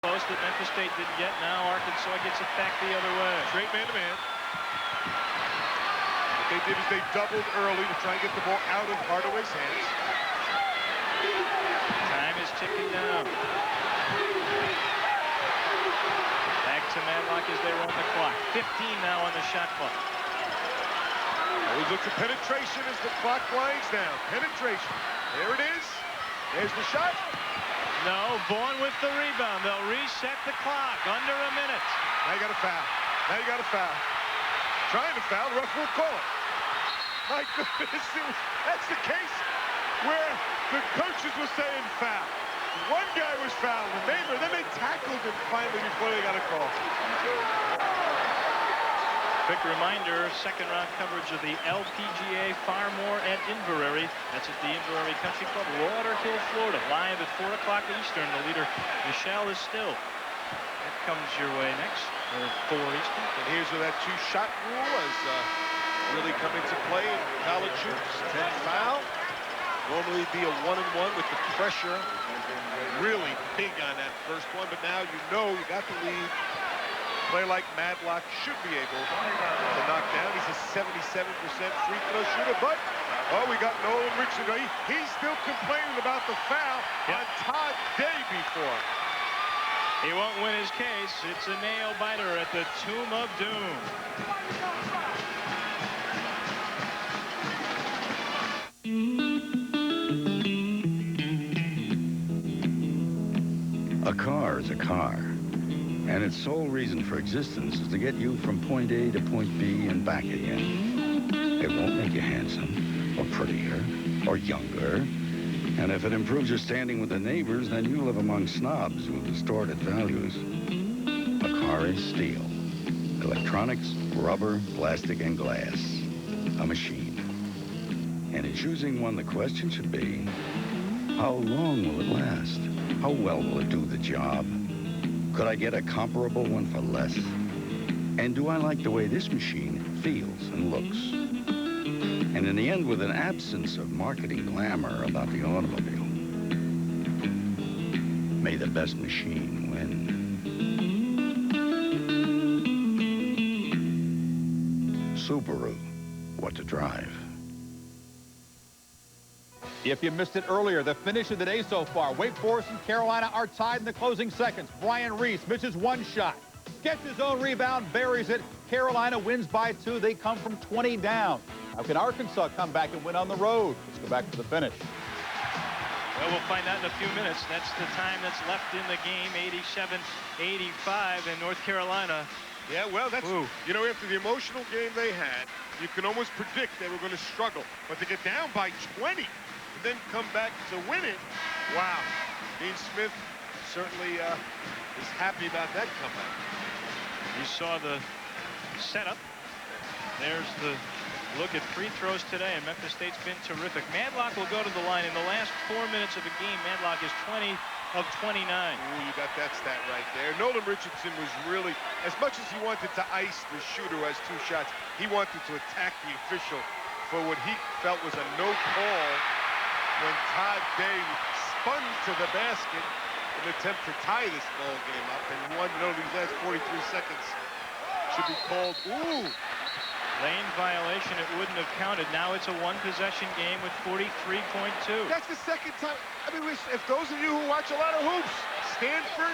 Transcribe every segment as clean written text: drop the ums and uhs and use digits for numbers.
Close that Memphis State didn't get. Now Arkansas gets it back the other way. Straight man-to-man. What they did is they doubled early to try and get the ball out of Hardaway's hands. Time is ticking down. Back to Madlock as they run the clock. 15 now on the shot clock. Always look for penetration as the clock winds down. Penetration. There it is. There's the shot. No, Vaughn with the rebound. They'll reset the clock. Under a minute. Now you got a foul. Now you got a foul. Trying to foul. The ref will call it. My goodness. That's the case where the coaches were saying foul. One guy was fouled. Then they tackled him finally before they got a call. Quick reminder, second round coverage of the LPGA Farmore at Inverary. That's at the Inverary Country Club, Lauderhill, Florida. Live at 4 o'clock Eastern. The leader, Michelle, is still. That comes your way next, or 4 Eastern. And here's where that two-shot rule has really come into play in college hoops. 10 foul. Normally be a 1-and-1 with the pressure really big on that first one, but now you know you got the lead. Player like Madlock should be able to knock down. He's a 77% free throw shooter, but we got Nolan Richardson. He's still complaining about the foul on Todd Day before. He won't win his case. It's a nail biter at the Tomb of Doom. A car is a car, and its sole reason for existence is to get you from point A to point B and back again. It won't make you handsome, or prettier, or younger, and if it improves your standing with the neighbors, then you live among snobs with distorted values. A car is steel, electronics, rubber, plastic, and glass. A machine. And in choosing one, the question should be, how long will it last? How well will it do the job? Could I get a comparable one for less? And do I like the way this machine feels and looks? And in the end, with an absence of marketing glamour about the automobile, may the best machine win. Subaru, what to drive. If you missed it earlier, the finish of the day so far. Wake Forest and Carolina are tied in the closing seconds. Brian Reese misses one shot. Gets his own rebound, buries it. Carolina wins by 2. They come from 20 down. How can Arkansas come back and win on the road? Let's go back to the finish. Well, we'll find out in a few minutes. That's the time that's left in the game, 87-85 in North Carolina. Yeah, well, that's, you know, after the emotional game they had, you can almost predict they were going to struggle. But to get down by 20 and then come back to win it, wow. Dean Smith certainly is happy about that comeback. You saw the setup. There's the look at free throws today, and Memphis State's been terrific. Madlock will go to the line in the last 4 minutes of a game. Madlock is 20 of 29. Ooh, you got that stat right there. Nolan Richardson was really, as much as he wanted to ice the shooter who has 2 shots, he wanted to attack the official for what he felt was a no call when Todd Day spun to the basket in an attempt to tie this ball game up, and he wanted to know these last 43 seconds should be called. Ooh! Lane violation, it wouldn't have counted. Now it's a 1-possession game with 43.2. That's the second time. I mean, if those of you who watch a lot of hoops, Stanford,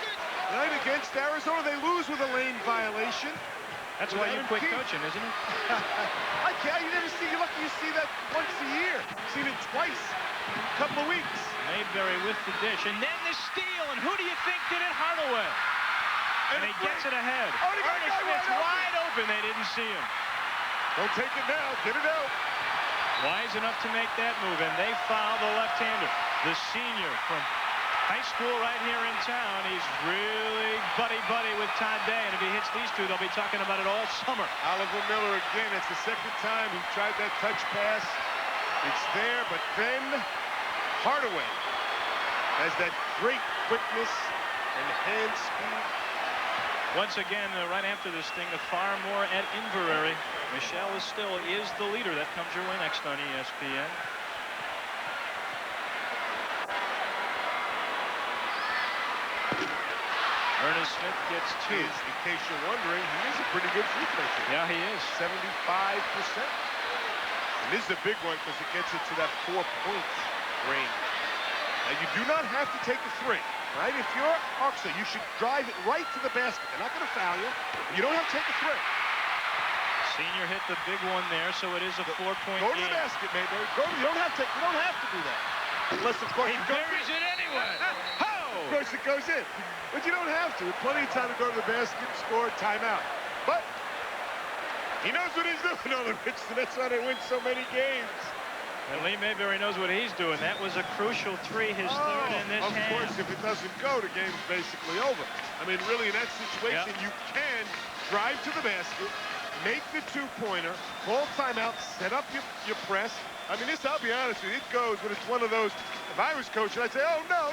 night against Arizona, they lose with a lane violation. That's why you quit coaching, isn't it? I can't. You never see. You're lucky you see that once a year. You've seen it twice in a couple of weeks. Mayberry with the dish, and then the steal. And who do you think did it? Hardaway. And he gets it ahead. Oh, Ernest Smith's wide open. They didn't see him. Don't take it now. Get it out. Wise enough to make that move, and they foul the left-hander. The senior from high school right here in town. He's really buddy-buddy with Todd Day, and if he hits these two, they'll be talking about it all summer. Oliver Miller again. It's the second time he tried that touch pass. It's there, but then Hardaway has that great quickness and hand speed. Once again, right after this thing, the Farmore at Inverary. Michelle is the leader. That comes your way next on ESPN. Ernest Smith gets 2. In case you're wondering, he is a pretty good free throw shooter. Yeah, he is. 75%. And this is a big one because it gets it to that 4-point range. Now, you do not have to take a 3, right? If you're Oxford, you should drive it right to the basket. They're not going to foul you. You don't have to take a 3. Senior hit the big one there, so it is a 4-point Go to game. the basket, Mayberry. You don't have to do that. Unless, of course, He buries it anyway. Of course, it goes in. But you don't have to. With plenty of time to go to the basket, score, timeout. But he knows what he's doing on the Richardson. That's why they win so many games. And Lee Mayberry knows what he's doing. That was a crucial 3, his third in this Of half. course, if it doesn't go, the game's basically over. I mean, really, in that situation, you can drive to the basket, make the 2-pointer, call timeout, set up your press. I mean, this, I'll be honest with you, it goes when it's one of those, if I was coaching, I'd say, oh, no,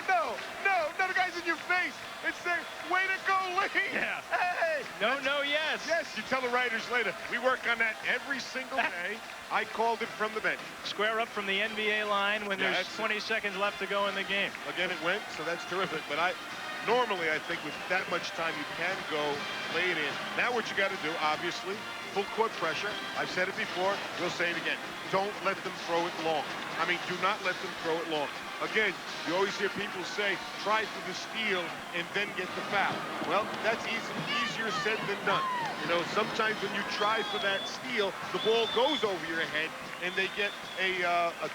the guy's in your face. It's there, way to go, Lee. Yeah. Hey. No, yes. Yes, you tell the writers later. We work on that every single day. I called it from the bench. Square up from the NBA line when there's 20 seconds left to go in the game. Again, it went, so that's terrific. But normally, I think with that much time, you can go lay it in. Now what you got to do, obviously, full court pressure. I've said it before. We'll say it again. Don't let them throw it long. I mean, do not let them throw it long. Again, you always hear people say, try for the steal and then get the foul. Well, that's easier said than done. You know, sometimes when you try for that steal, the ball goes over your head and they get a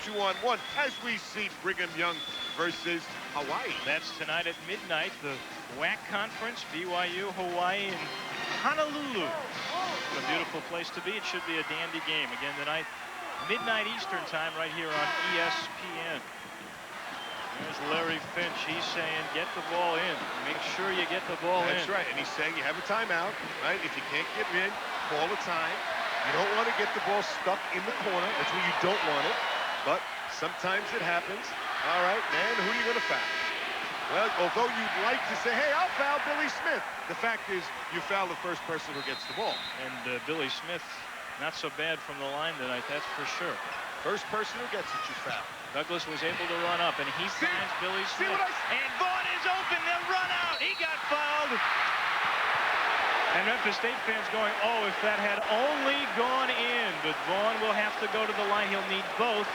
2-on-1, as we see Brigham Young versus Hawaii. That's tonight at midnight, the WAC conference, BYU, Hawaii, and Honolulu. What a beautiful place to be. It should be a dandy game. Again tonight, midnight Eastern time, right here on ESPN. There's Larry Finch. He's saying, get the ball in. Make sure you get the ball in. That's right. And he's saying you have a timeout, right? If you can't get in, call a time. You don't want to get the ball stuck in the corner. That's where you don't want it. But sometimes it happens. All right, man, who are you going to foul? Well, although you'd like to say, hey, I'll foul Billy Smith, the fact is you foul the first person who gets the ball. And Billy Smith, not so bad from the line tonight, that's for sure. First person who gets it, you foul. Douglas was able to run up, and he finds Billy Smith. And Vaughn is open. They'll run out. He got fouled. And Memphis State fans going, oh, if that had only gone in. But Vaughn will have to go to the line. He'll need both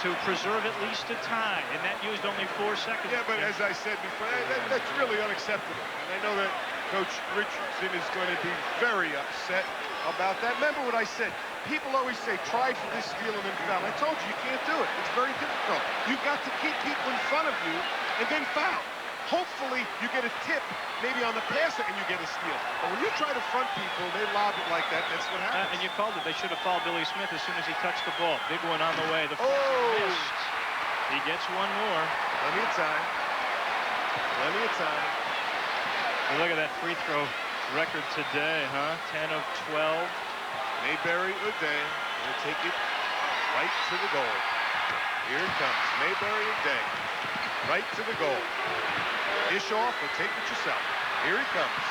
to preserve at least a tie. And that used only 4 seconds. Yeah, but as I said before, that's really unacceptable. And I know that Coach Richardson is going to be very upset about that. Remember what I said. People always say, try for this steal and then foul. I told you, you can't do it. It's very difficult. You've got to keep people in front of you and then foul. Hopefully, you get a tip, maybe on the passer, and you get a steal. But when you try to front people, they lob it like that. That's what happens. And you called it. They should have fouled Billy Smith as soon as he touched the ball. Big one on the way. The missed. He gets one more. Plenty of time. Plenty of time. And look at that free throw record today, huh? 10 of 12. Mayberry Uday will take it right to the goal. Here it comes. Mayberry Uday. Right to the goal. Dish off or take it yourself. Here he comes.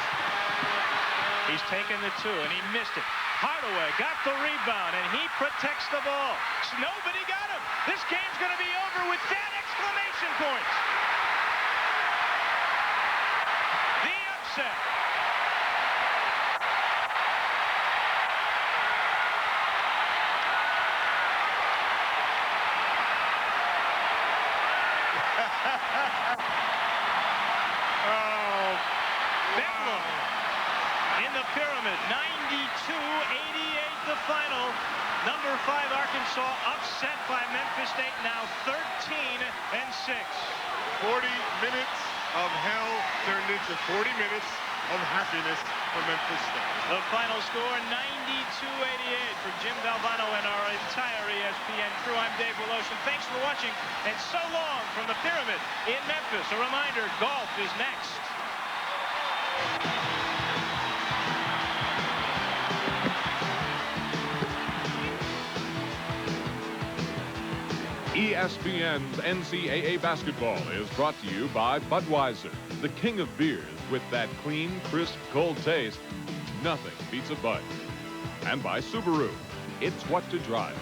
He's taken the 2, and he missed it. Hardaway got the rebound, and he protects the ball. Nobody got him. This game's going to be over with that exclamation point. The upset. Oh, Bedlam in the pyramid. 92-88 the final. Number 5 Arkansas upset by Memphis State, now 13-6. 40 minutes of hell turned into 40 minutes of happiness for Memphis State. The final score, 92-88 from Jim Valvano and our entire ESPN crew. I'm Dave Woloshin. Thanks for watching, and so long from the Pyramid in Memphis. A reminder, golf is next. ESPN's NCAA basketball is brought to you by Budweiser, the king of beers with that clean, crisp, cold taste. Nothing beats a Bud. And by Subaru, it's what to drive.